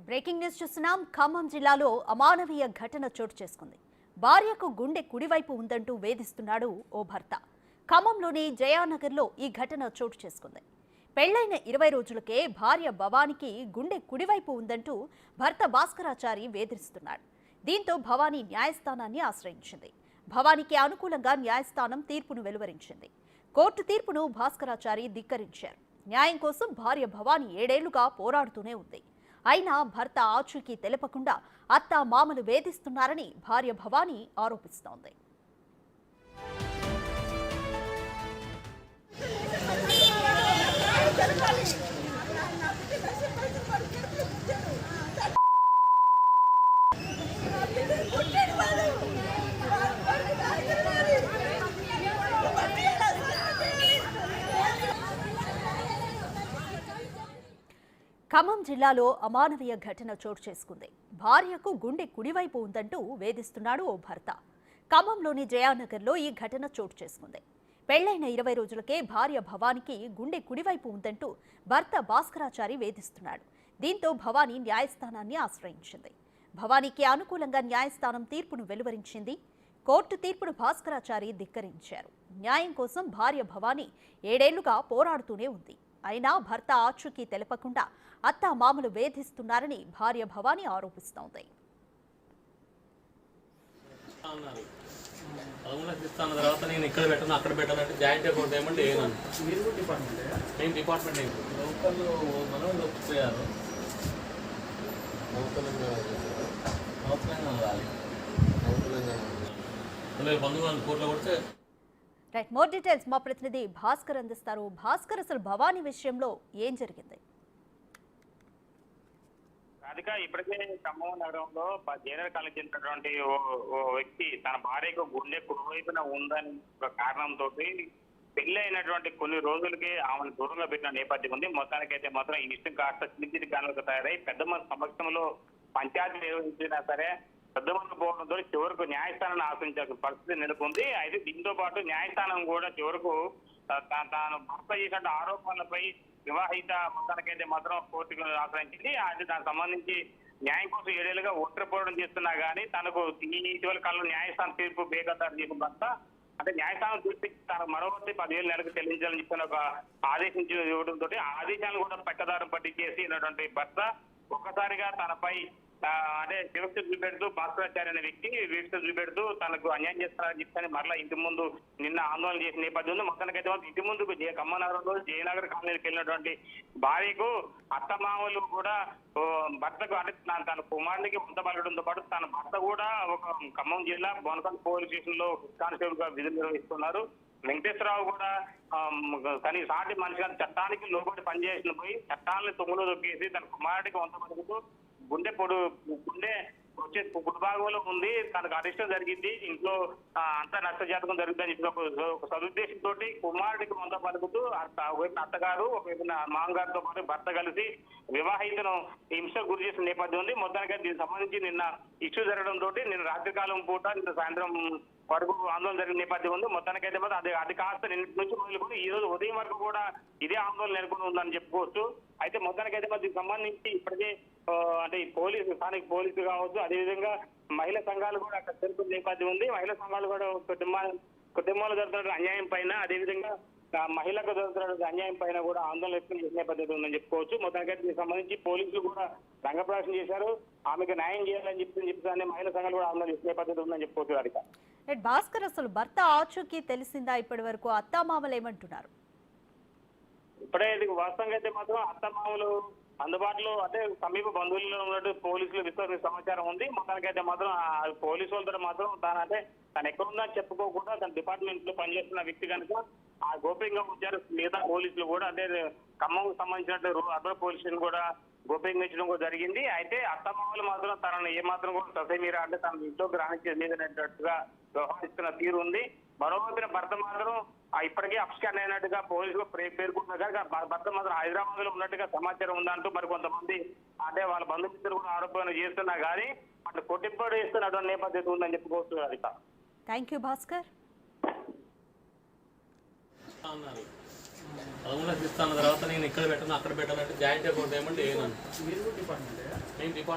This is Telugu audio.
బ్రేకింగ్ న్యూస్ చూస్తున్నాం. ఖమ్మం జిల్లాలో అమానవీయ ఘటన చోటు చేసుకుంది. భార్యకు గుండె కుడివైపు ఉందంటూ వేధిస్తున్నాడు ఓ భర్త. ఖమ్మంలోని జయానగర్లో ఈ ఘటన చోటు చేసుకుంది. పెళ్లైన 20 రోజులకే భార్య భవానికి గుండె కుడివైపు ఉందంటూ భర్త భాస్కరాచారి వేధిస్తున్నాడు. దీంతో భవానీ న్యాయస్థానాన్ని ఆశ్రయించింది. భవానికి అనుకూలంగా న్యాయస్థానం తీర్పును వెలువరించింది. కోర్టు తీర్పును భాస్కరాచారి ధిక్కరించారు. న్యాయం కోసం భార్య భవానీ 7 ఏళ్లుగా పోరాడుతూనే ఉంది. అయినా భర్త ఆచూకీ తెలపకుండా అత్త మామలు వేధిస్తున్నారని భార్య భవానీ ఆరోపిస్తోంది. ఖమ్మం జిల్లాలో అమానవీయ ఘటన చోటు చేసుకుంది. భార్యకు గుండె కుడివైపు ఉందంటూ వేధిస్తున్నాడు ఓ భర్త. ఖమ్మంలోని జయానగర్లో ఈ ఘటన చోటు చేసుకుంది. పెళ్లైన 20 రోజులకే భార్య భవానికి గుండె కుడివైపు ఉందంటూ భర్త భాస్కరాచారి వేధిస్తున్నాడు. దీంతో భవానీ న్యాయస్థానాన్ని ఆశ్రయించింది. భవానీకి అనుకూలంగా న్యాయస్థానం తీర్పును వెలువరించింది. కోర్టు తీర్పును భాస్కరాచారి ధిక్కరించారు. న్యాయం కోసం భార్య భవానీ 7 ఏళ్లుగా పోరాడుతూనే ఉంది. అయినా భర్త ఆచూకీ తెలపకుండా అత్త మామలు వేధిస్తున్నారని భార్య భవానీ ఆరోపిస్తోంది. తర్వాత నేను ఇక్కడ పెట్టను అక్కడ పెట్టాలంటే జాయింట్ అకౌంట్ ఏమంటే నేను డిపార్ట్మెంట్ లోకల్ బంధువులను కోర్టులో కొడితే రైట్, మోర్ డీటెయిల్స్ మా ప్రతినిధి భాస్కర్ అందిస్తారు. భాస్కర్, అసలు భవానీ విషయంలో ఏం జరిగింది? రాధిక, ఇప్పటికే ఖమ్మం నగరంలో జైనర్ కాలేజ్ చెందినటువంటి ఓ వ్యక్తి తన భార్యకు గుండె కుడివైపున ఉందని ఒక కారణంతో పెళ్లి అయినటువంటి కొన్ని రోజులకి ఆమెను దూరంగా పెట్టిన నేపథ్యం ఉంది. మొత్తానికైతే మాత్రం ఈ విషయం కాస్త చిన్న కానుక తయారై పెద్ద మంది సమక్షంలో పంచాయతీ నిర్వహించినా సరే పెద్ద మంది పోవడంతో చివరకు న్యాయస్థానాన్ని ఆశ్రయించాల్సిన పరిస్థితి నెలకొంది. అయితే దీంతో పాటు న్యాయస్థానం కూడా చివరకు తాను భర్త చేసిన ఆరోపణలపై వివాహిత మొత్తానికైతే మాత్రం కోర్టుకు ఆశ్రయించింది. అయితే దానికి సంబంధించి న్యాయం కోసం 7 ఏళ్లుగా పోరాటం చేస్తున్నా కానీ తనకు ఇటీవల కాలంలో న్యాయస్థానం తీర్పు బేఖతారు చేసిన భర్త అంటే న్యాయస్థానం తీర్పు తనకు మరొకటి 10,000 నెలకు చెల్లించాలని చెప్పిన ఒక ఆదేశించి ఇవ్వడంతో ఆ ఆదేశాలను కూడా పక్కదారం పట్టించేసినటువంటి భర్త ఒక్కసారిగా తనపై అంటే వివక్ష చూపెడుతూ భాస్కరాచార్య అనే వ్యక్తి వివక్ష చూపెడుతూ తనకు అన్యాయం చేస్తున్నారని చెప్పని మరలా ఇంటి ముందు నిన్న ఆందోళన చేసిన నేపథ్యం ఉంది. మొత్తానికైతే ఇంటి ముందుకు ఖమ్మనగరంలో జయనగర్ కాలనీకి వెళ్ళినటువంటి భార్యకు అత్తమామలు కూడా భర్తకు అంటే తన కుమారునికి వంత పలకడంతో పాటు తన భర్త కూడా ఒక ఖమ్మం జిల్లా బోనకల్ పోలీస్ స్టేషన్ లో కానిస్టేబుల్ గా విధులు నిర్వహిస్తున్నారు. వెంకటేశ్వరరావు కూడా తన సాటి మనిషిగా చట్టానికి లోబడి పనిచేసిన పోయి చట్టాలను తొమ్మిలో దొక్కేసి తన కుమారుడికి వంత పలుకుతూ గుండె వచ్చే కుడి భాగంలో ఉంది. తనకు అరిష్టం జరిగింది, ఇంట్లో అంతా నష్టజాతకం జరుగుతుందని చెప్పి ఒక సదుద్దేశంతో కుమారుడికి వంత పలుకుతూ ఒకవైపు అత్తగారు ఒకవైపు మామగారితో పాటు భర్త కలిసి వివాహితను హింసకు గురి చేసిన నేపథ్యం ఉంది. మొత్తానికి దీనికి సంబంధించి నిన్న ఇష్యూ జరగడంతో నిన్న రాత్రికాలం పూట నిన్న సాయంత్రం వరకు ఆందోళన జరిగిన నేపథ్యం ఉంది. మొత్తానికైతే మాత్రం అది కాస్త నిన్నటి నుంచి మొదలుకొని ఈ రోజు ఉదయం వరకు కూడా ఇదే ఆందోళన నెలకొని ఉందని చెప్పుకోవచ్చు. అయితే మొత్తానికైతే మరి దీనికి సంబంధించి ఇప్పటికే అంటే స్థానిక పోలీసులు కావచ్చు, అదేవిధంగా మహిళా సంఘాలు కూడా అక్కడ తెలుపుతున్న నేపథ్యం ఉంది. మహిళా సంఘాలు కూడా కుటుంబాలు జరుగుతున్న అన్యాయం పైన అదేవిధంగా మహిళలకు జరుగుతున్న అన్యాయం పైన కూడా ఆందోళన వ్యక్తం చేసిన నేపథ్యం ఉందని చెప్పుకోవచ్చు. మొత్తానికి దీనికి సంబంధించి పోలీసులు కూడా రంగప్రవేశం చేశారు. ఆమెకు న్యాయం చేయాలని చెప్పి మహిళా సంఘాలు కూడా ఆందోళన చేసిన నేపథ్యం ఉందని చెప్పుకోవచ్చు. రాధిక, భాస్కర్, అసలు భర్త ఆచూకీ తెలిసిందా? ఇప్పటి వరకు అత్తామామలు ఏమంటున్నారు? ఇప్పుడే వాస్తవంగా అయితే మాత్రం అత్తమామలు అందుబాటులో అంటే సమీప బంధువుల్లో ఉన్నట్టు పోలీసులు విశ్వసనీయ సమాచారం ఉంది. మొత్తానికైతే మాత్రం పోలీసు వాళ్ళతో మాత్రం తను ఎక్కడుందని చెప్పుకోకుండా తన డిపార్ట్మెంట్ లో పనిచేస్తున్న వ్యక్తి కనుక ఆ గోప్యంగా ఉంచారు. మిగతా పోలీసులు కూడా అంటే ఖమ్మం సంబంధించినట్టు అర్బన్ పోలీస్ స్టేషన్ కూడా గోప్యంగా ఇచ్చడం కూడా జరిగింది. అయితే అత్తమామలు మాత్రం తనను ఏమాత్రం కూడా ససేమీరా అంటే తన ఇంట్లోకి రానిచ్చేట్టుగా వ్యవహరిస్తున్న తీరు ఉంది. మరోవైపున భర్త మాత్రం ఇప్పటికే అప్స్కాండ్ అయినట్టుగా పోలీసులు పేర్కొంటున్నారు. భర్త మాత్రం హైదరాబాద్ లో ఉన్నట్టుగా సమాచారం ఉందంటూ మరి కొంతమంది అంటే వాళ్ళ బంధుమిత్రులు కూడా ఆరోపణలు చేస్తున్నా కానీ అట్లా కొట్టింపాటు చేస్తున్నటువంటి నేపథ్యం ఉందని చెప్పుకోవచ్చు. Thank you Bhaskar. 13 లక్షలు ఇస్తాను తర్వాత నేను ఇక్కడ పెట్టను అక్కడ పెట్టాలంటే జాయింట్ అకౌంట్ ఏమంటే ఏమన్నా మీరు డిపార్ట్మెంట్ మేము డిపార్ట్మెంట్